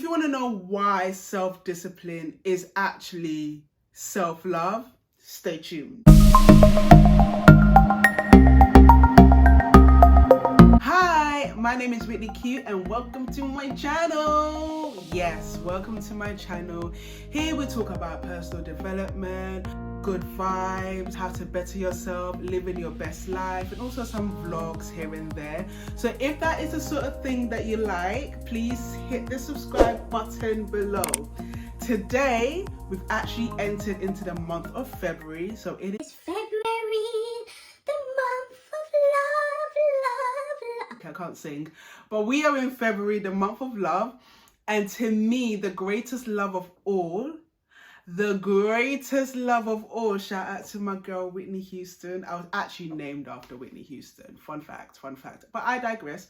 you want to know why self-discipline is actually self-love, stay tuned. Hi, my name is Whitney Q and welcome to my channel. Yes, welcome to my channel. Here we talk about personal development, good vibes, how to better yourself, living your best life, and also some vlogs here and there. So if that is the sort of thing that you like, please hit the subscribe button below. Today, we've actually entered into the month of February. So it is February, the month of love. I can't sing, but we are in February, the month of love. And to me, the greatest love of all, shout out to my girl Whitney Houston. I was actually named after Whitney Houston. Fun fact. But I digress.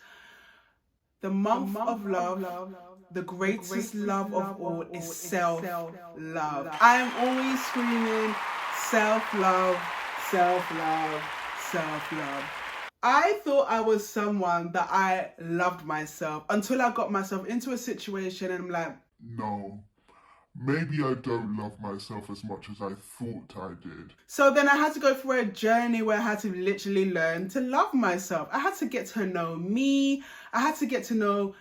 The month of love, the greatest love of all is self-love. I am always screaming self-love, self-love, self-love. I thought I was someone that I loved myself until I got myself into a situation and I'm like, no, maybe I don't love myself as much as I thought I did. So then I had to go through a journey where I had to literally learn to love myself. I had to get to know me. I had to get to know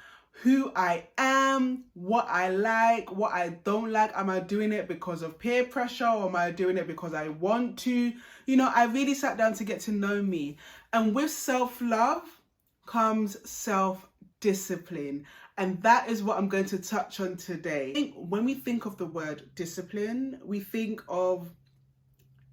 who I am, what I like, what I don't like. Am I doing it because of peer pressure or am I doing it because I want to? You know, I really sat down to get to know me. And with self-love comes self-discipline. And that is what I'm going to touch on today. I think when we think of the word discipline, we think of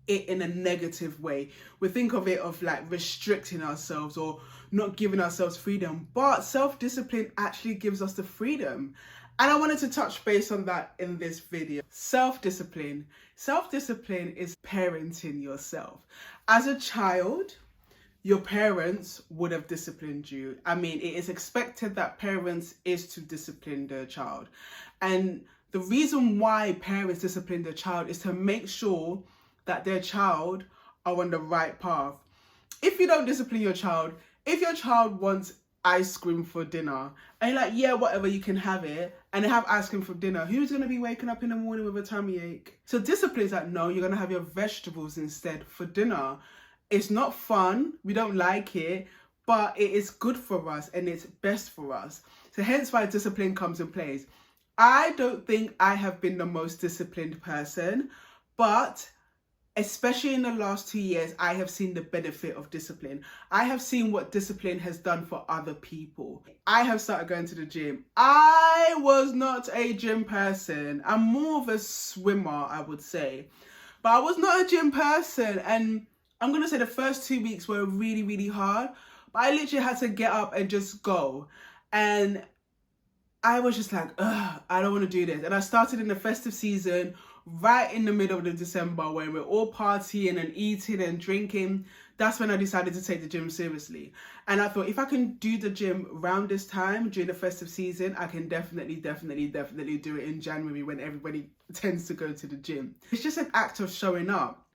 it in a negative way. We think of it of like restricting ourselves or not giving ourselves freedom. But self-discipline actually gives us the freedom. And I wanted to touch base on that in this video. Self-discipline. Self-discipline is parenting yourself. As a child, your parents would have disciplined you. I mean, it is expected that parents is to discipline their child. And the reason why parents discipline their child is to make sure that their child are on the right path. If you don't discipline your child, if your child wants ice cream for dinner and you're like, yeah, whatever, you can have it, and they have ice cream for dinner, who's going to be waking up in the morning with a tummy ache? So discipline is like, no, you're going to have your vegetables instead for dinner. It's not fun, we don't like it, but it is good for us and it's best for us. So hence why discipline comes in place. I don't think I have been the most disciplined person, but especially in the last 2 years, I have seen the benefit of discipline. I have seen what discipline has done for other people. I have started going to the gym. I was not a gym person. I'm more of a swimmer, I would say. But I was not a gym person. And I'm going to say the first 2 weeks were really, really hard. But I literally had to get up and just go. And I was just like, ugh, I don't want to do this. And I started in the festive season, right in the middle of December, when we're all partying and eating and drinking. That's when I decided to take the gym seriously. And I thought, if I can do the gym around this time during the festive season, I can definitely do it in January when everybody tends to go to the gym. It's just an act of showing up.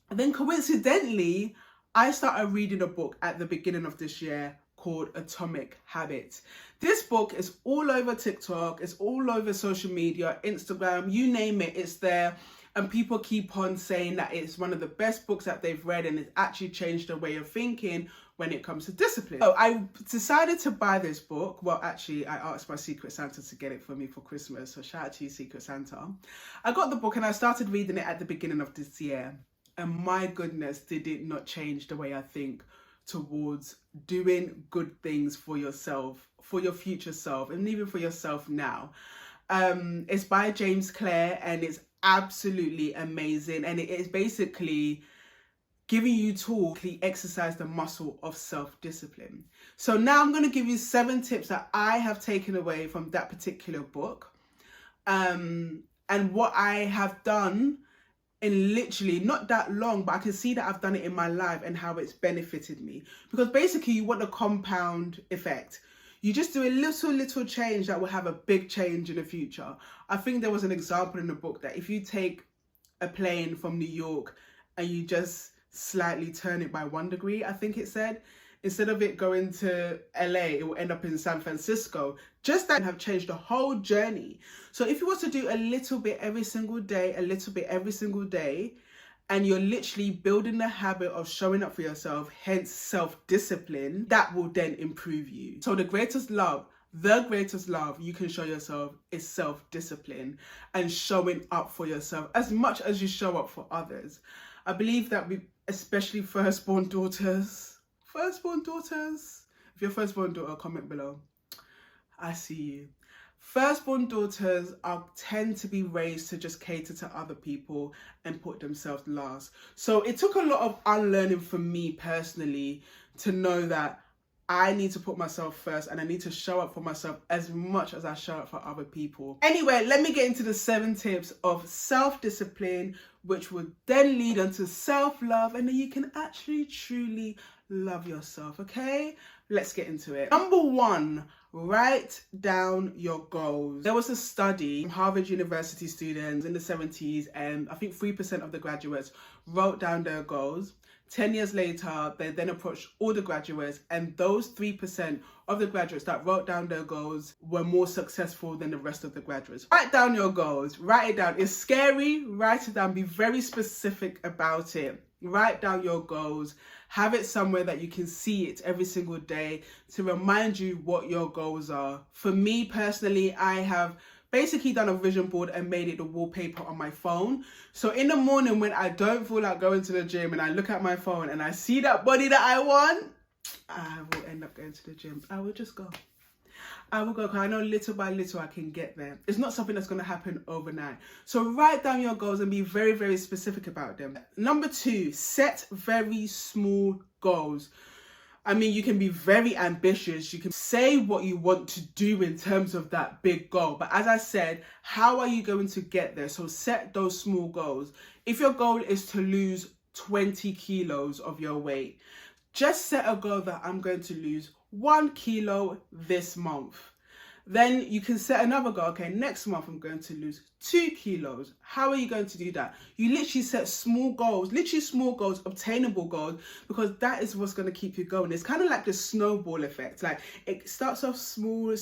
And then coincidentally, I started reading a book at the beginning of this year called Atomic Habits. This book is all over TikTok, it's all over social media, Instagram, you name it, it's there. And people keep on saying that it's one of the best books that they've read and it's actually changed their way of thinking when it comes to discipline. So I decided to buy this book. Well, actually, I asked my Secret Santa to get it for me for Christmas. So shout out to you, Secret Santa. I got the book and I started reading it at the beginning of this year. And my goodness, did it not change the way I think towards doing good things for yourself, for your future self, and even for yourself now. It's by James Clear and it's absolutely amazing. And it is basically giving you tools to exercise the muscle of self-discipline. So now I'm going to give you 7 tips that I have taken away from that particular book. And what I have done in literally not that long, but I can see that I've done it in my life and how it's benefited me. Because basically you want a compound effect. You just do a little change that will have a big change in the future. I think there was an example in the book that if you take a plane from New York and you just slightly turn it by 1 degree, I think it said, instead of it going to LA, it will end up in San Francisco. Just that have changed the whole journey. So if you want to do a little bit every single day, a little bit every single day, and you're literally building the habit of showing up for yourself, hence self-discipline, that will then improve you. So the greatest love you can show yourself is self-discipline and showing up for yourself as much as you show up for others. I believe that we, especially firstborn daughters, if you're firstborn daughter, comment below. I see you. Firstborn daughters tend to be raised to just cater to other people and put themselves last. So it took a lot of unlearning for me personally to know that I need to put myself first and I need to show up for myself as much as I show up for other people. Anyway, let me get into the 7 tips of self-discipline, which would then lead onto self-love, and then you can actually truly love yourself, okay? Let's get into it. Number 1, write down your goals. There was a study from Harvard University students in the 70s, and I think 3% of the graduates wrote down their goals. 10 years later, they then approached all the graduates, and those 3% of the graduates that wrote down their goals were more successful than the rest of the graduates. Write down your goals. Write it down. It's scary. Write it down. Be very specific about it. Write down your goals. Have it somewhere that you can see it every single day to remind you what your goals are. For me personally, I have basically done a vision board and made it the wallpaper on my phone. So in the morning when I don't feel like going to the gym and I look at my phone and I see that body that I want, I will end up going to the gym. I will just go. I will go because I know little by little I can get there. It's not something that's going to happen overnight. So write down your goals and be very, very specific about them. Number 2, set very small goals. I mean, you can be very ambitious. You can say what you want to do in terms of that big goal. But as I said, how are you going to get there? So set those small goals. If your goal is to lose 20 kilos of your weight, just set a goal that I'm going to lose 1 kilo this month. Then you can set another goal. Okay, next month I'm going to lose 2 kilos. How are you going to do that? You literally set small goals, obtainable goals, because that is what's going to keep you going. It's kind of like the snowball effect. Like it starts off small,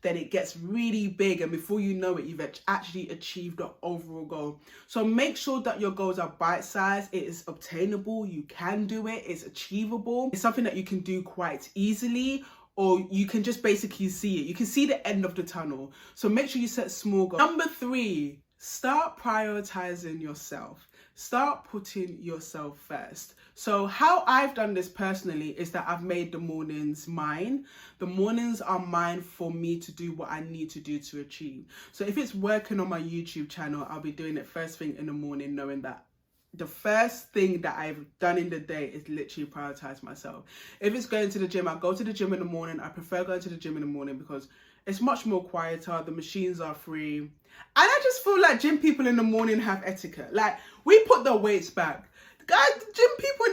then it gets really big, and before you know it, you've actually achieved the overall goal. So make sure that your goals are bite-sized. It is obtainable. You can do it. It's achievable. It's something that you can do quite easily, or you can just basically see it. You can see the end of the tunnel. So make sure you set small goals. Number 3, start prioritizing yourself. Start putting yourself first. So how I've done this personally is that I've made the mornings mine. The mornings are mine for me to do what I need to do to achieve. So if it's working on my YouTube channel, I'll be doing it first thing in the morning, knowing that the first thing that I've done in the day is literally prioritize myself. If it's going to the gym, I go to the gym in the morning. I prefer going to the gym in the morning because it's much more quieter. The machines are free. And I just feel like gym people in the morning have etiquette. Like, we put the weights back. Guys, gym people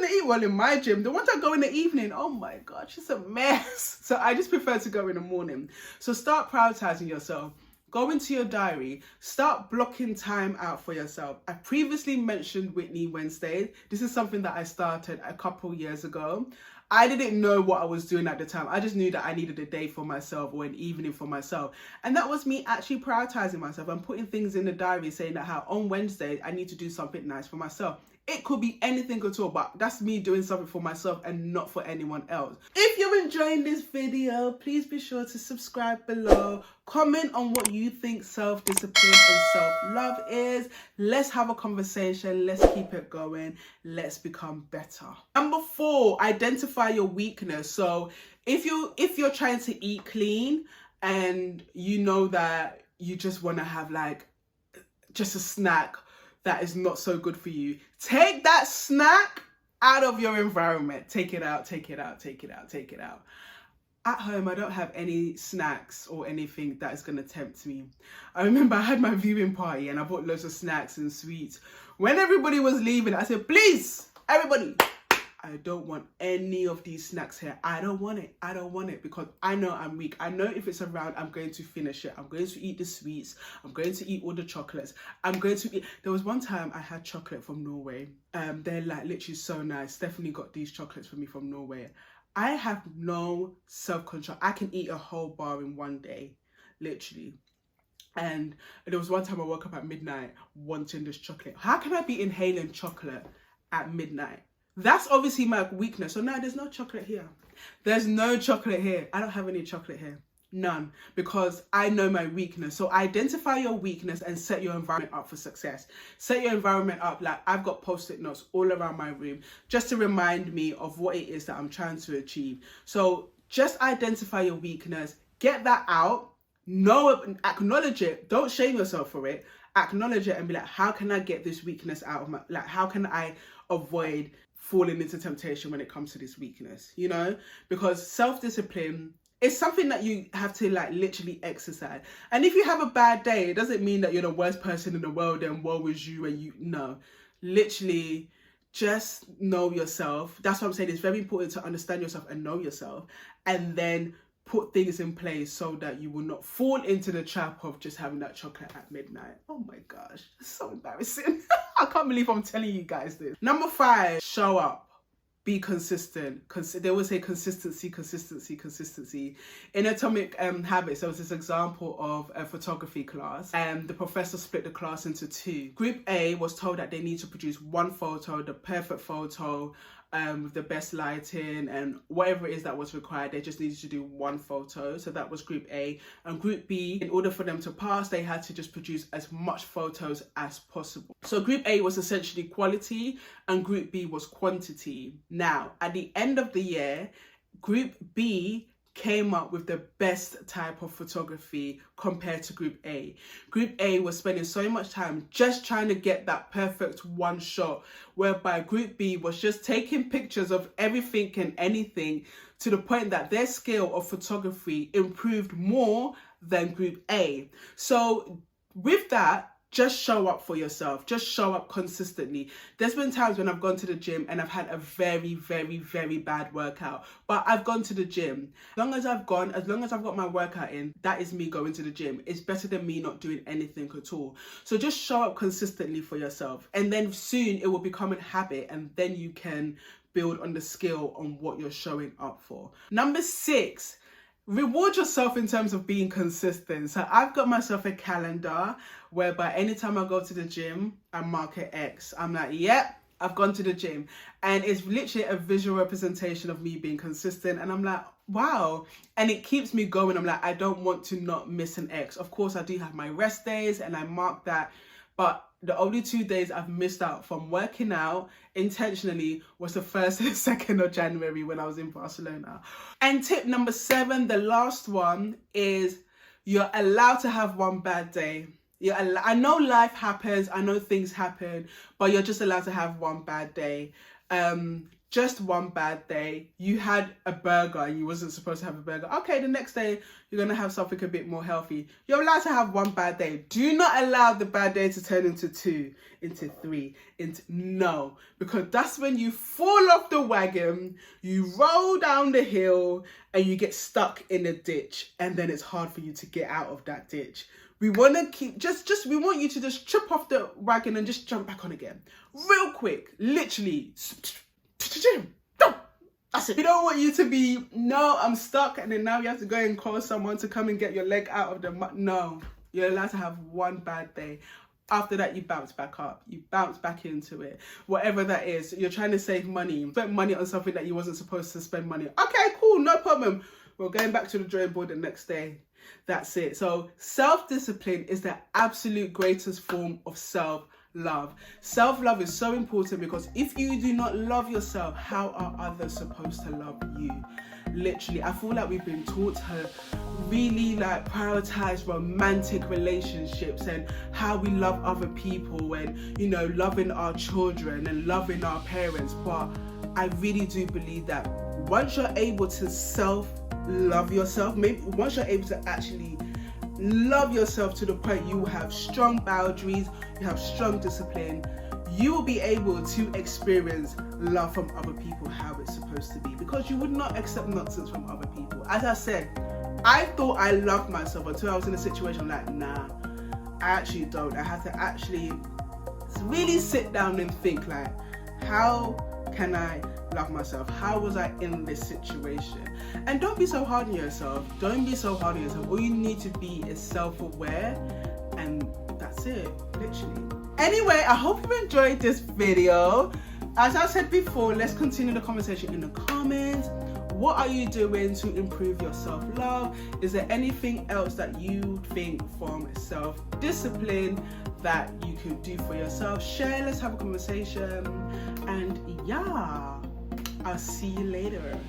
in my gym, the ones that go in the evening, oh my gosh, it's a mess. So I just prefer to go in the morning. So start prioritizing yourself. Go into your diary, start blocking time out for yourself. I previously mentioned Whitney Wednesdays. This is something that I started a couple years ago. I didn't know what I was doing at the time. I just knew that I needed a day for myself or an evening for myself. And that was me actually prioritizing myself and putting things in the diary saying that how on Wednesdays I need to do something nice for myself. It could be anything at all, but that's me doing something for myself and not for anyone else. If you're enjoying this video, please be sure to subscribe below. Comment on what you think self-discipline and self-love is. Let's have a conversation. Let's keep it going. Let's become better. Number 4, identify your weakness. So if you're trying to eat clean and you know that you just want to have like just a snack that is not so good for you, take that snack out of your environment. Take it out, take it out, take it out, take it out. At home, I don't have any snacks or anything that is going to tempt me. I remember I had my viewing party and I bought loads of snacks and sweets. When everybody was leaving, I said, please, everybody, I don't want any of these snacks here. I don't want it. I don't want it because I know I'm weak. I know if it's around, I'm going to finish it. I'm going to eat the sweets. I'm going to eat all the chocolates. I'm going to eat. There was one time I had chocolate from Norway. They're like literally so nice. Stephanie got these chocolates for me from Norway. I have no self-control. I can eat a whole bar in one day, literally. And there was one time I woke up at midnight wanting this chocolate. How can I be inhaling chocolate at midnight? That's obviously my weakness. So no, there's no chocolate here. There's no chocolate here. I don't have any chocolate here. None. Because I know my weakness. So identify your weakness and set your environment up for success. Set your environment up. Like, I've got post-it notes all around my room just to remind me of what it is that I'm trying to achieve. So just identify your weakness. Get that out. Know, acknowledge it. Don't shame yourself for it. Acknowledge it and be like, how can I get this weakness out of my, like, how can I avoid falling into temptation when it comes to this weakness, you know? Because self-discipline is something that you have to, like, literally exercise. And if you have a bad day, it doesn't mean that you're the worst person in the world and woe is you and you, no. Literally, just know yourself. That's what I'm saying. It's very important to understand yourself and know yourself, and then put things in place so that you will not fall into the trap of just having that chocolate at midnight. Oh my gosh, it's so embarrassing. I can't believe I'm telling you guys this. Number 5, show up. Be consistent. They always say consistency, consistency, consistency. In Atomic Habits, there was this example of a photography class, and the professor split the class into 2. Group A was told that they need to produce one photo, the perfect photo, with the best lighting and whatever it is that was required. They just needed to do one photo. So that was Group A. And Group B, in order for them to pass, they had to just produce as much photos as possible. So Group A was essentially quality and Group B was quantity. Now, at the end of the year, Group B came up with the best type of photography compared to Group A. Group A was spending so much time just trying to get that perfect one shot, whereby Group B was just taking pictures of everything and anything, to the point that their skill of photography improved more than Group A. So with that, just show up for yourself. Just show up consistently. There's been times when I've gone to the gym and I've had a very, very, very bad workout, but I've gone to the gym. As long as I've got my workout in, that is me going to the gym. It's better than me not doing anything at all. So just show up consistently for yourself, and then soon it will become a habit, and then you can build on the skill on what you're showing up for. Number 6, reward yourself in terms of being consistent. So I've got myself a calendar whereby anytime I go to the gym, I mark an X. I'm like, yep, I've gone to the gym. And it's literally a visual representation of me being consistent. And I'm like, wow. And it keeps me going. I'm like, I don't want to not miss an X. Of course, I do have my rest days and I mark that. But the only 2 days I've missed out from working out intentionally was the 1st and 2nd of January when I was in Barcelona. And tip number 7, the last one, is you're allowed to have one bad day. I know life happens, I know things happen, but you're just allowed to have one bad day. Just one bad day. You had a burger and you wasn't supposed to have a burger. Okay, the next day you're going to have something a bit more healthy. You're allowed to have one bad day. Do not allow the bad day to turn into 2, into 3, no. Because that's when you fall off the wagon, you roll down the hill and you get stuck in a ditch, and then it's hard for you to get out of that ditch. We want to keep, we want you to just trip off the wagon and just jump back on again. Real quick, literally. That's it. We don't want you to be, no, I'm stuck, and then now you have to go and call someone to come and get your leg out of the mud. No, you're allowed to have one bad day. After that, you bounce back up. You bounce back into it. Whatever that is. You're trying to save money. Spend money on something that you wasn't supposed to spend money on. Okay, cool, no problem. We're going back to the drawing board the next day. That's it. So self-discipline is the absolute greatest form of self-love. Self-love is so important, because if you do not love yourself, how are others supposed to love you? Literally, I feel like we've been taught to really prioritize romantic relationships and how we love other people, and loving our children and loving our parents. But I really do believe that once you're able to self-love yourself, maybe once you're able to actually love yourself to the point you have strong boundaries, you have strong discipline, you will be able to experience love from other people how it's supposed to be, because you would not accept nonsense from other people. As I said, I thought I loved myself until I was in a situation like, nah, I actually don't. I had to actually really sit down and think, how can I love myself? How was I in this situation? And don't be so hard on yourself. Don't be so hard on yourself. All you need to be is self-aware, and that's it, literally. Anyway, I hope you enjoyed this video. As I said before, let's continue the conversation in the comments. What are you doing to improve your self-love? Is there anything else that you think from self-discipline that you could do for yourself? Share, let's have a conversation. And yeah, I'll see you later.